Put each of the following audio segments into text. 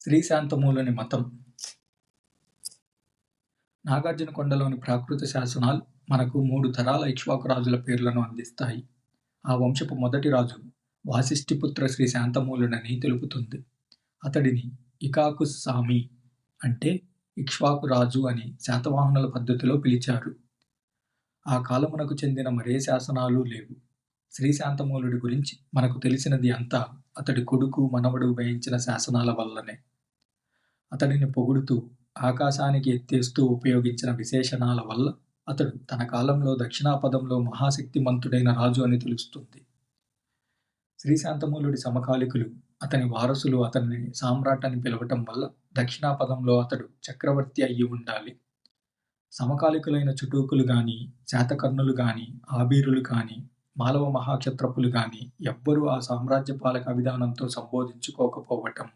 శ్రీశాంతమూలుని మతం. నాగార్జునకొండలోని ప్రాకృత శాసనాలు మనకు 3 తరాల ఇక్ష్వాకు రాజుల పేర్లను అందిస్తాయి. ఆ వంశపు మొదటి రాజు వాసిష్ఠిపుత్ర శ్రీ శాంతమూలుడని తెలుపుతుంది. అతడిని ఇకాకుస్ సామి అంటే ఇక్ష్వాకు రాజు అని శాతవాహనుల పద్ధతిలో పిలిచారు. ఆ కాలమునకు చెందిన మరే శాసనాలు లేవు. శ్రీ శాంతమూలుడి గురించి మనకు తెలిసినది అంతా అతడి కొడుకు మనవడు వేయించిన శాసనాల వల్లనే. అతడిని పొగుడుతూ ఆకాశానికి ఎత్తేస్తూ ఉపయోగించిన విశేషణాల వల్ల అతడు తన కాలంలో దక్షిణాపదంలో మహాశక్తిమంతుడైన రాజు అని తెలుస్తుంది. శ్రీశాంతమూలుడి సమకాలికులు అతని వారసులు అతన్ని సామ్రాట్ అని పిలవటం వల్ల దక్షిణాపదంలో అతడు చక్రవర్తి అయ్యి ఉండాలి. సమకాలికులైన చుటూకులు గాని, శాతకర్ణులు గాని, ఆబీరులు గాని, మాలవ మహాక్షత్రపులు గాని ఎవ్వరూ ఆ సామ్రాజ్య పాలక విధానంతో సంబోధించుకోకపోవటం,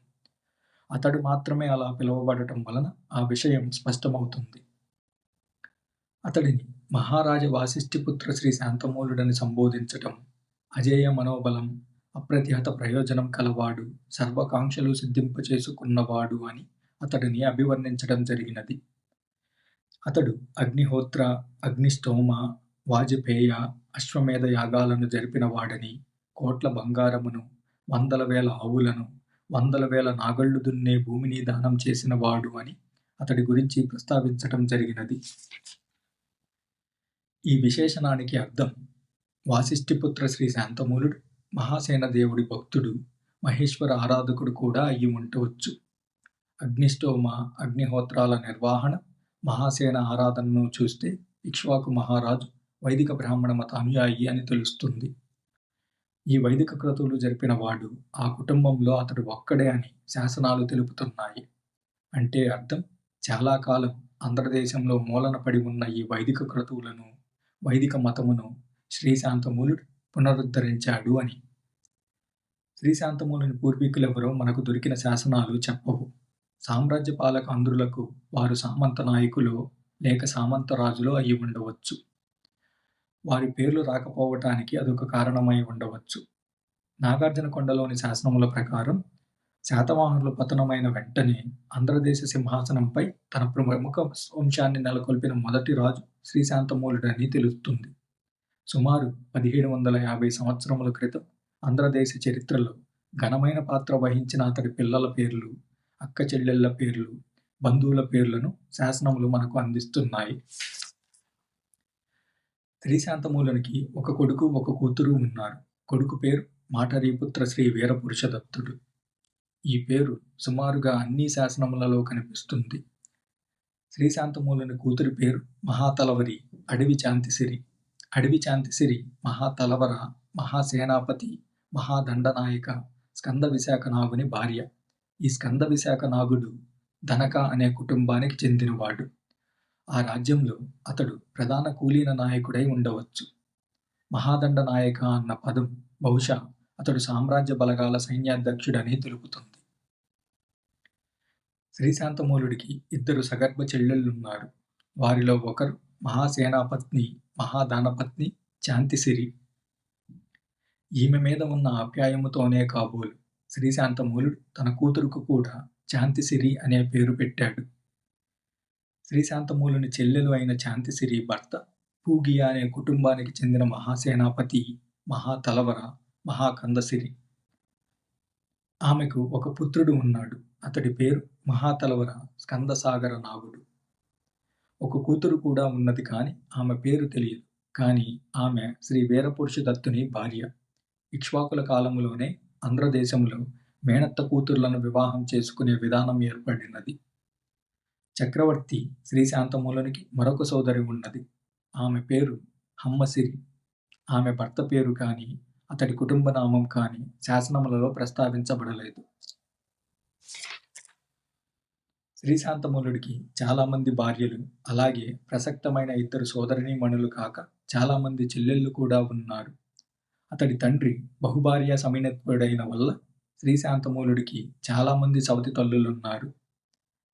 అతడు మాత్రమే అలా పిలువబడటం వలన ఆ విషయం స్పష్టమవుతుంది. అతడిని మహారాజ వాసిష్ఠిపుత్ర శ్రీ శాంతమూలుడని సంబోధించటం అజేయ మనోబలం, అప్రతిహత ప్రయోజనం కలవాడు, సర్వకాంక్షలు సిద్ధింపచేసుకున్నవాడు అని అతడిని అభివర్ణించడం జరిగినది. అతడు అగ్నిహోత్ర, అగ్నిష్టోమ, వాజపేయ, అశ్వమేధ యాగాలను జరిపినవాడని, కోట్ల బంగారమును, 100,000 ఆవులను, 100,000 నాగళ్లు దున్నే భూమిని దానం చేసినవాడు అని అతడి గురించి ప్రస్తావించటం జరిగినది. ఈ విశేషణానికి అర్థం వాసిష్ఠిపుత్ర శ్రీ శాంతమూలుడు మహాసేన దేవుడి భక్తుడు, మహేశ్వర ఆరాధకుడు కూడా అయ్యి ఉండవచ్చు. అగ్నిష్టోమ, అగ్నిహోత్రాల నిర్వహణ, మహాసేన ఆరాధనను చూస్తే ఇక్ష్వాకు మహారాజు వైదిక బ్రాహ్మణ మత అనుయాయి అని తెలుస్తుంది. ఈ వైదిక క్రతువులు జరిపిన వాడు ఆ కుటుంబంలో అతడు ఒక్కడే అని శాసనాలు తెలుపుతున్నాయి. అంటే అర్థం చాలా కాలం ఆంధ్రదేశంలో మూలన పడి ఉన్న ఈ వైదిక క్రతువులను, వైదిక మతమును శ్రీశాంతమూలుడు పునరుద్ధరించాడు అని. శ్రీశాంతమూలుని పూర్వీకులెవరో మనకు దొరికిన శాసనాలు చెప్పవు. సామ్రాజ్య పాలక ఆంధ్రులకు వారు సామంత నాయకులో లేక సామంత రాజులో అయి ఉండవచ్చు. వారి పేర్లు రాకపోవటానికి అదొక కారణమై ఉండవచ్చు. నాగార్జునకొండలోని శాసనముల ప్రకారం శాతవాహనులు పతనమైన వెంటనే ఆంధ్రదేశ సింహాసనంపై తన ప్రముఖ వంశాన్ని నెలకొల్పిన మొదటి రాజు శ్రీశాంతమూలుడని తెలుస్తుంది. సుమారు 1750 సంవత్సరముల క్రితం ఆంధ్రదేశ చరిత్రలో ఘనమైన పాత్ర వహించిన అతడి పిల్లల పేర్లు, అక్క చెల్లెళ్ల పేర్లు, బంధువుల పేర్లను శాసనములు మనకు అందిస్తున్నాయి. శ్రీశాంతమూలునికి ఒక కొడుకు, ఒక కూతురు ఉన్నారు. కొడుకు పేరు మాటరీపుత్ర శ్రీ వీరపురుషదత్తుడు. ఈ పేరు సుమారుగా అన్ని శాసనములలో కనిపిస్తుంది. శ్రీశాంతమూలుని కూతురి పేరు మహాతలవరి అడవి శాంతిసిరి. అడవి శాంతిసిరి మహాతలవర, మహాసేనాపతి, మహాదండనాయక స్కంద విశాఖ నాగుని భార్య. ఈ స్కంద విశాఖ నాగుడు ధనక అనే కుటుంబానికి చెందినవాడు. ఆ రాజ్యంలో అతడు ప్రధాన కులీన నాయకుడై ఉండవచ్చు. మహాదండ నాయక అన్న పదం బహుశా అతడు సామ్రాజ్య బలగాల సైన్యాధ్యక్షుడని తెలుపుతుంది. శ్రీశాంతమూలుడికి 2 సగర్భ చెల్లెళ్లున్నారు. వారిలో ఒకరు మహాసేనాపత్ని, మహాదానపత్ని శాంతిసిరి. ఈమె మీద ఉన్న ఆప్యాయముతోనే కాబోలు శ్రీశాంతమూలుడు తన కూతురుకు కూడా శాంతిసిరి అనే పేరు పెట్టాడు. శ్రీశాంతమూలుని చెల్లెలు అయిన శాంతిసిరి భర్త పూగియ అనే కుటుంబానికి చెందిన మహాసేనాపతి మహాతలవర, మహాకందసిరి. ఆమెకు ఒక పుత్రుడు ఉన్నాడు. అతడి పేరు మహాతలవర స్కందసాగర నాగుడు. ఒక కూతురు కూడా ఉన్నది కాని ఆమె పేరు తెలియదు. కాని ఆమె శ్రీ వీరపురుషదత్తుని భార్య. ఇక్ష్వాకుల కాలములోనే ఆంధ్రదేశంలో మేనత్త కూతుర్లను వివాహం చేసుకునే విధానం ఏర్పడినది. చక్రవర్తి శ్రీశాంతమూలునికి మరొక సోదరి ఉన్నది. ఆమె పేరు హమ్మసిరి. ఆమె భర్త పేరు కాని అతడి కుటుంబ నామం కాని శాసనములలో ప్రస్తావించబడలేదు. శ్రీశాంతమూలుడికి చాలా మంది భార్యలు, అలాగే ప్రసక్తమైన 2 సోదరీమణులు కాక చాలా మంది చెల్లెళ్ళు కూడా ఉన్నారు. అతడి తండ్రి బహుభార్యా సమినత్వుడైన వల్ల శ్రీశాంతమూలుడికి చాలా మంది సవతి తల్లులున్నారు.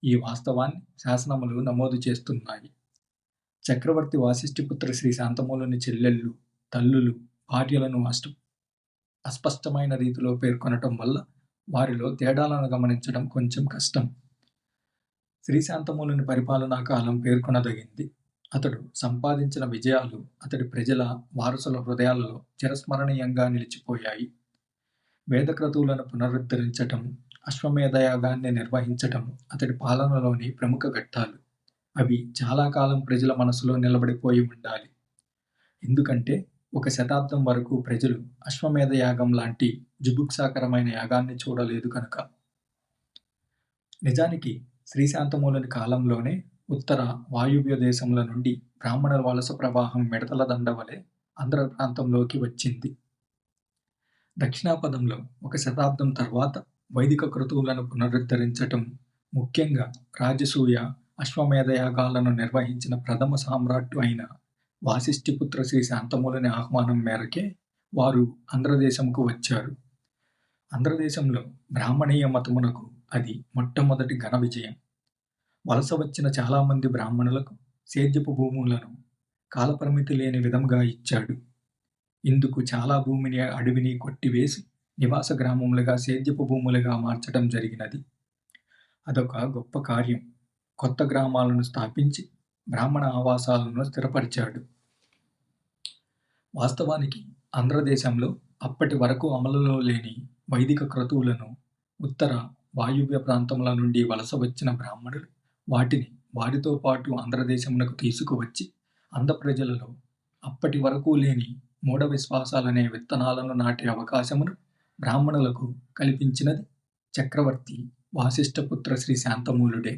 ఈ వాస్తవాన్ని శాసనములు నమోదు చేస్తున్నాయి. చక్రవర్తి వాసిష్ఠిపుత్ర శ్రీ శాంతమూలుని చెల్లెళ్ళు, తల్లులు, భార్యలను అస్పష్టమైన రీతిలో పేర్కొనటం వల్ల వారిలో తేడాలను గమనించడం కొంచెం కష్టం. శ్రీశాంతమూలుని పరిపాలనా కాలం పేర్కొనదగింది. అతడు సంపాదించిన విజయాలు అతడి ప్రజల, వారసుల హృదయాలలో చిరస్మరణీయంగా నిలిచిపోయాయి. వేదక్రతువులను పునరుద్ధరించటం, అశ్వమేధ యాగాన్ని నిర్వహించటం అతడి పాలనలోని ప్రముఖ ఘట్టాలు. అవి చాలా కాలం ప్రజల మనసులో నిలబడిపోయి ఉండాలి. ఎందుకంటే 1 శతాబ్దం వరకు ప్రజలు అశ్వమేధ యాగం లాంటి జుగుప్సాకరమైన యాగాన్ని చూడలేదు కనుక. నిజానికి శ్రీశాంతమూలుని కాలంలోనే ఉత్తర, వాయువ్య దేశముల నుండి బ్రాహ్మణుల వలస ప్రవాహం మిడతల దండ వలె ఆంధ్ర ప్రాంతంలోకి వచ్చింది. దక్షిణాపథంలో 1 శతాబ్దం తర్వాత వైదిక క్రతువులను పునరుద్ధరించటం, ముఖ్యంగా రాజసూయ, అశ్వమేధ యాగాలను నిర్వహించిన ప్రథమ సామ్రాట్టు అయిన వాసిష్ఠిపుత్ర శ్రీ శాంతమూలుని ఆహ్వానం మేరకే వారు ఆంధ్రదేశంకు వచ్చారు. ఆంధ్రదేశంలో బ్రాహ్మణీయ మతమునకు అది మొట్టమొదటి ఘన విజయం. వలస వచ్చిన చాలామంది బ్రాహ్మణులకు సేద్యపు భూములను కాలపరిమితి లేని విధంగా ఇచ్చాడు. ఇందుకు చాలా భూమిని, అడవిని కొట్టివేసి నివాస గ్రామములుగా, సేద్యపు భూములుగా మార్చటం జరిగినది. అదొక గొప్ప కార్యం. కొత్త గ్రామాలను స్థాపించి బ్రాహ్మణ ఆవాసాలను స్థిరపరిచాడు. వాస్తవానికి ఆంధ్రదేశంలో అప్పటి వరకు అమలులో లేని వైదిక క్రతువులను ఉత్తర, వాయువ్య ప్రాంతముల నుండి వలస వచ్చిన బ్రాహ్మణులు వాటిని వారితో పాటు ఆంధ్రదేశమునకు తీసుకువచ్చి ఆంధ్ర ప్రజలలో అప్పటి వరకు లేని మూఢ విశ్వాసాలనే విత్తనాలను నాటే అవకాశమును బ్రాహ్మణులకు కల్పించినది చక్రవర్తి వాసిష్ఠపుత్ర శ్రీ శాంతమూలుడే.